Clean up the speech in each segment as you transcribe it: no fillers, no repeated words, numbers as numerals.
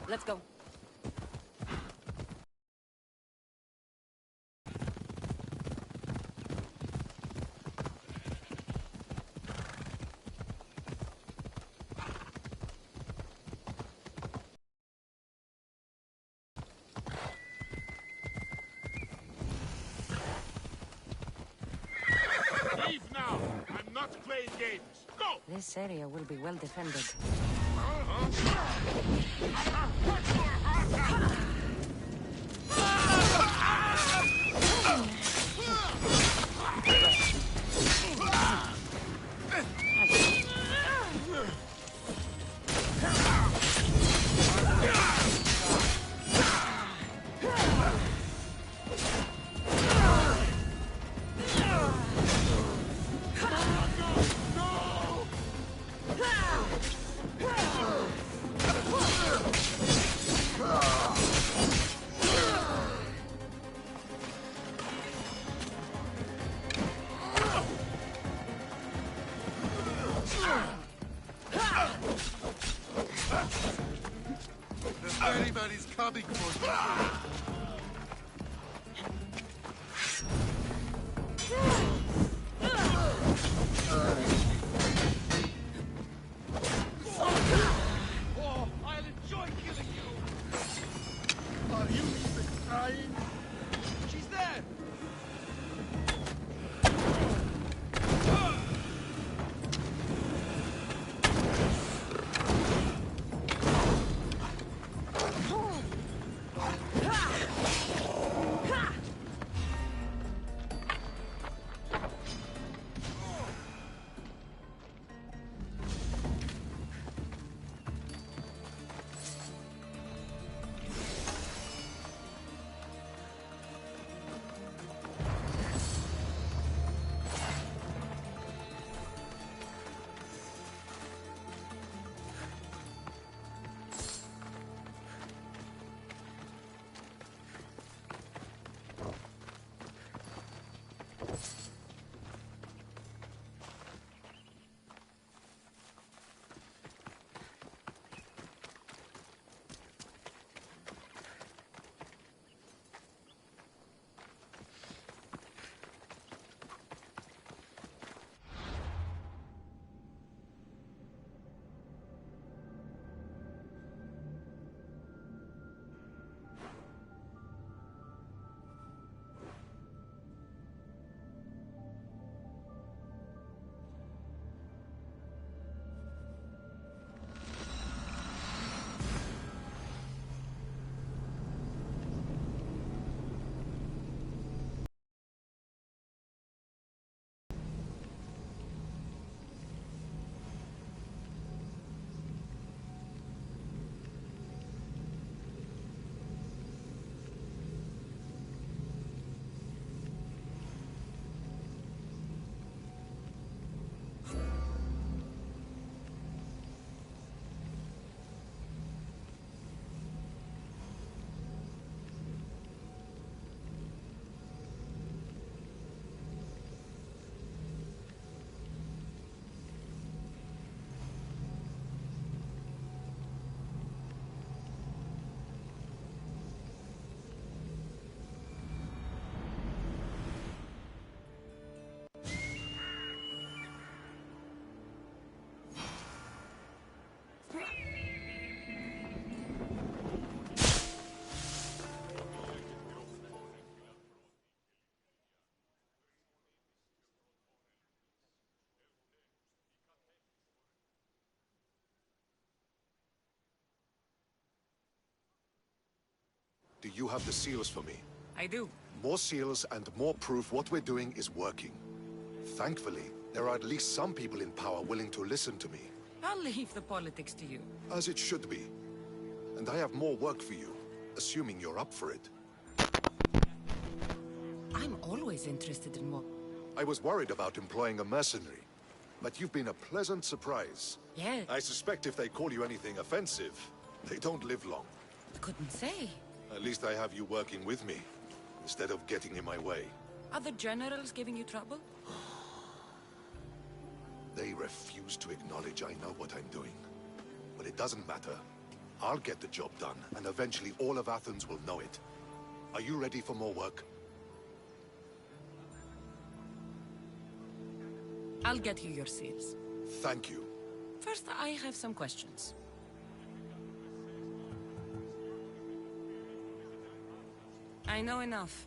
Let's go. Leave now! I'm not playing games! Go! This area will be well defended. Everybody's coming for me. Oh, I'll enjoy killing you. Are you even trying? She's there. Do you have the seals for me? I do. More seals and more proof what we're doing is working. Thankfully, there are at least some people in power willing to listen to me. I'll leave the politics to you. As it should be. And I have more work for you, assuming you're up for it. I'm always interested in more. I was worried about employing a mercenary, but you've been a pleasant surprise. Yeah. I suspect if they call you anything offensive, they don't live long. Couldn't say. At least I have you working with me, instead of getting in my way. Are the generals giving you trouble? They refuse to acknowledge I know what I'm doing. But it doesn't matter. I'll get the job done, and eventually all of Athens will know it. Are you ready for more work? I'll get you your seals. Thank you. First, I have some questions. I know enough.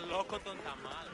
Loco τον tamal.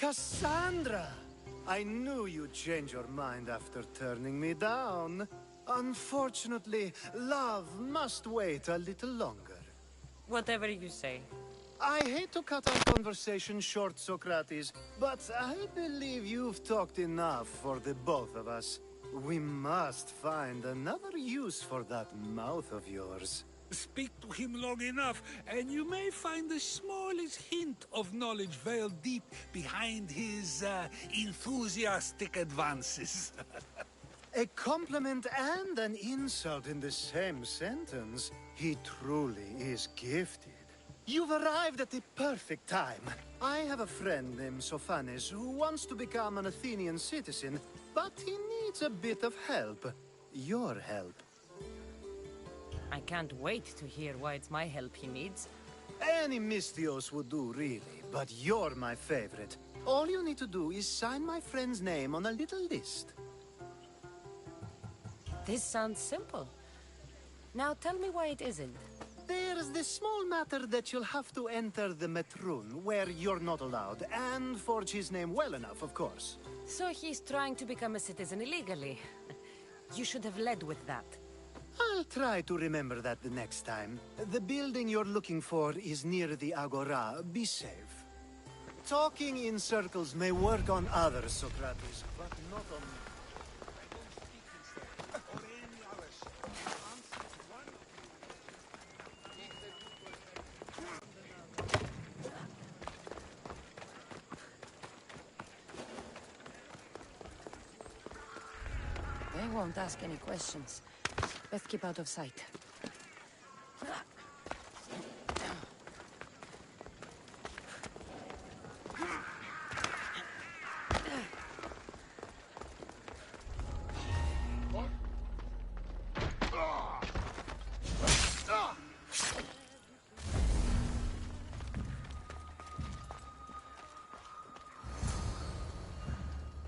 Cassandra! I knew you'd change your mind after turning me down. Unfortunately, love must wait a little longer. Whatever you say. I hate to cut our conversation short, Socrates, but I believe you've talked enough for the both of us. We must find another use for that mouth of yours. Speak to him long enough, and you may find the smallest hint of knowledge veiled deep behind his enthusiastic advances. A compliment and an insult in the same sentence. He truly is gifted. You've arrived at the perfect time. I have a friend named Sophanes who wants to become an Athenian citizen, but he needs a bit of help. Your help. I can't wait to hear why it's my help he needs. Any Misthios would do, really, but you're my favorite. All you need to do is sign my friend's name on a little list. This sounds simple. Now tell me why it isn't. There's this small matter that you'll have to enter the Metroon, where you're not allowed, and forge his name well enough, of course. So he's trying to become a citizen illegally. You should have led with that. I'll try to remember that the next time. The building you're looking for is near the Agora. Be safe. Talking in circles may work on others, Socrates, but not on me. They won't ask any questions. Best keep out of sight.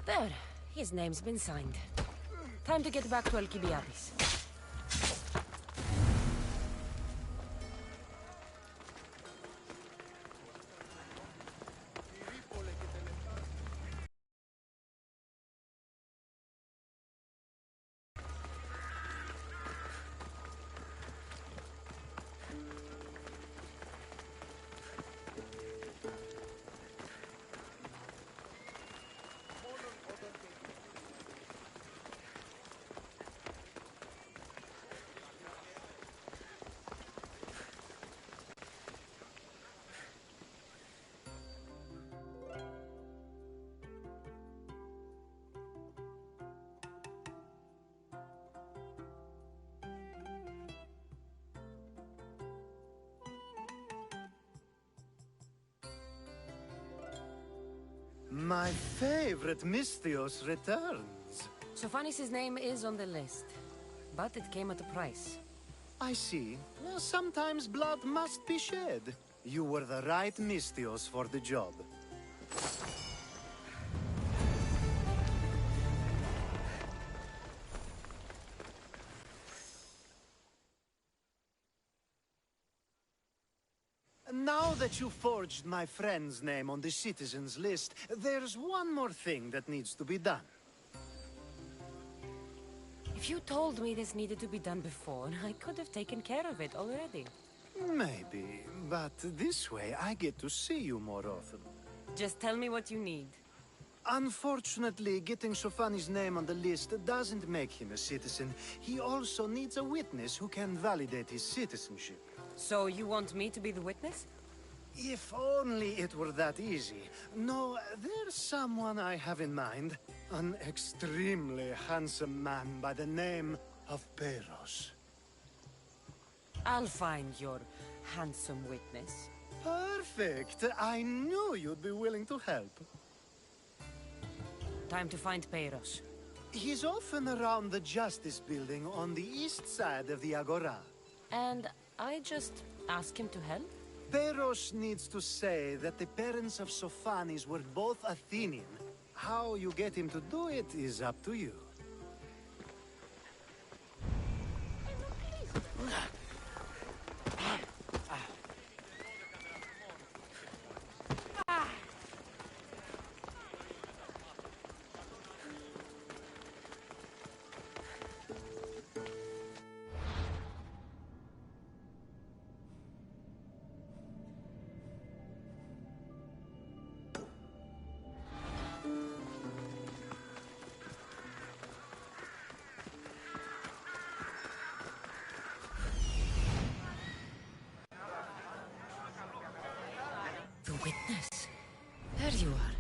There. His name's been signed. Time to get back to Alcibiades. My favorite Misthios returns. Sophanis' name is on the list, but it came at a price. I see. Well, sometimes blood must be shed. You were the right Misthios for the job. Now that you forged my friend's name on the citizens list, there's one more thing that needs to be done. If you told me this needed to be done before, I could have taken care of it already. Maybe, but this way I get to see you more often. Just tell me what you need. Unfortunately, getting Sophanis' name on the list doesn't make him a citizen. He also needs a witness who can validate his citizenship. So you want me to be the witness? If only it were that easy. No, there's someone I have in mind. An extremely handsome man by the name of Peros. I'll find your handsome witness. Perfect! I knew you'd be willing to help. Time to find Peros. He's often around the Justice Building on the east side of the Agora. And I just ask him to help? Peros needs to say that the parents of Sophanis were both Athenian. How you get him to do it is up to you. The witness. There you are.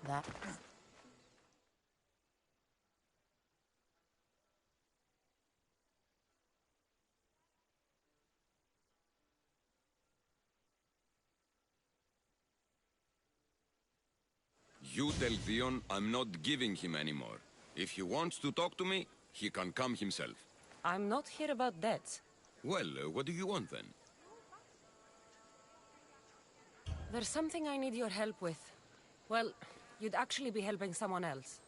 That. You tell Theon I'm not giving him anymore. If he wants to talk to me, he can come himself. I'm not here about debts. Well, what do you want then? There's something I need your help with. Well, you'd actually be helping someone else.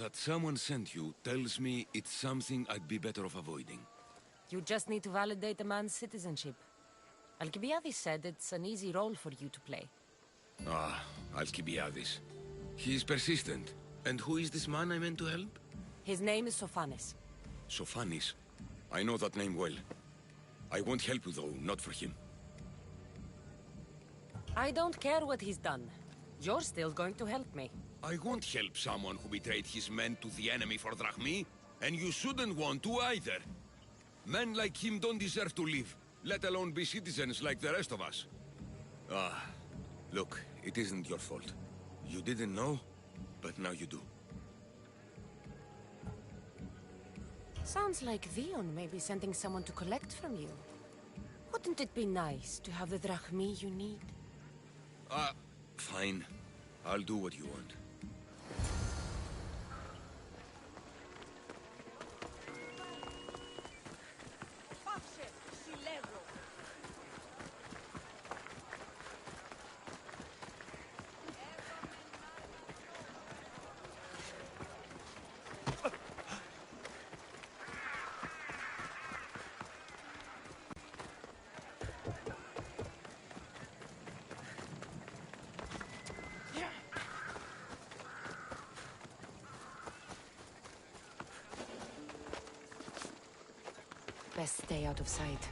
That someone sent you tells me it's something I'd be better off avoiding. You just need to validate a man's citizenship. Alcibiades said it's an easy role for you to play. Ah, Alcibiades. He's persistent. And who is this man I meant to help? His name is Sophanis. Sophanis. I know that name well. I won't help you though, not for him. I don't care what he's done. You're still going to help me. I won't help someone who betrayed his men to the enemy for drachmi, and you shouldn't want to either. Men like him don't deserve to live, let alone be citizens like the rest of us. Ah, look, it isn't your fault. You didn't know, but now you do. Sounds like Vion may be sending someone to collect from you. Wouldn't it be nice to have the drachmi you need? Fine. I'll do what you want. Best stay out of sight.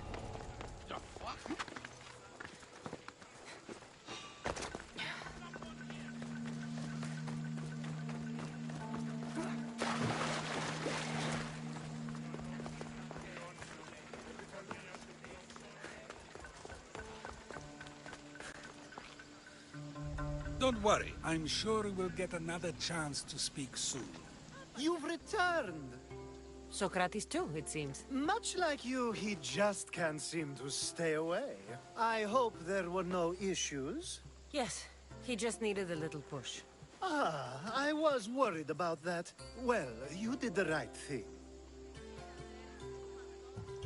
Don't worry. I'm sure we'll get another chance to speak soon. You've returned! Socrates too, it seems. Much like you, he just can't seem to stay away. I hope there were no issues. Yes, he just needed a little push. Ah, I was worried about that. Well, you did the right thing.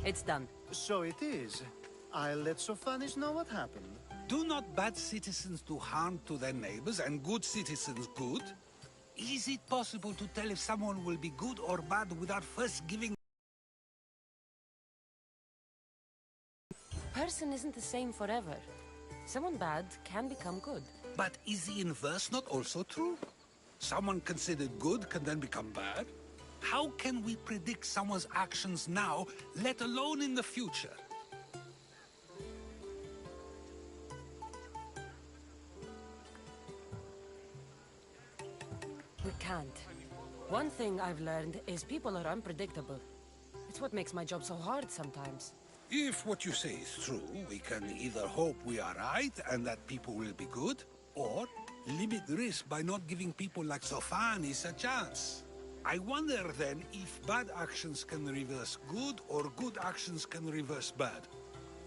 It's done. So it is. I'll let Sophanis know what happened. Do not bad citizens do harm to their neighbors and good citizens good? Is it possible to tell if someone will be good or bad without first giving... Person isn't the same forever. Someone bad can become good. But is the inverse not also true? Someone considered good can then become bad? How can we predict someone's actions now, let alone in the future? We can't. One thing I've learned is people are unpredictable. It's what makes my job so hard sometimes. If what you say is true, we can either hope we are right and that people will be good, or limit risk by not giving people like Sophanis a chance. I wonder then if bad actions can reverse good or good actions can reverse bad.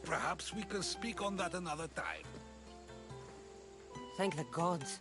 Perhaps we can speak on that another time. Thank the gods.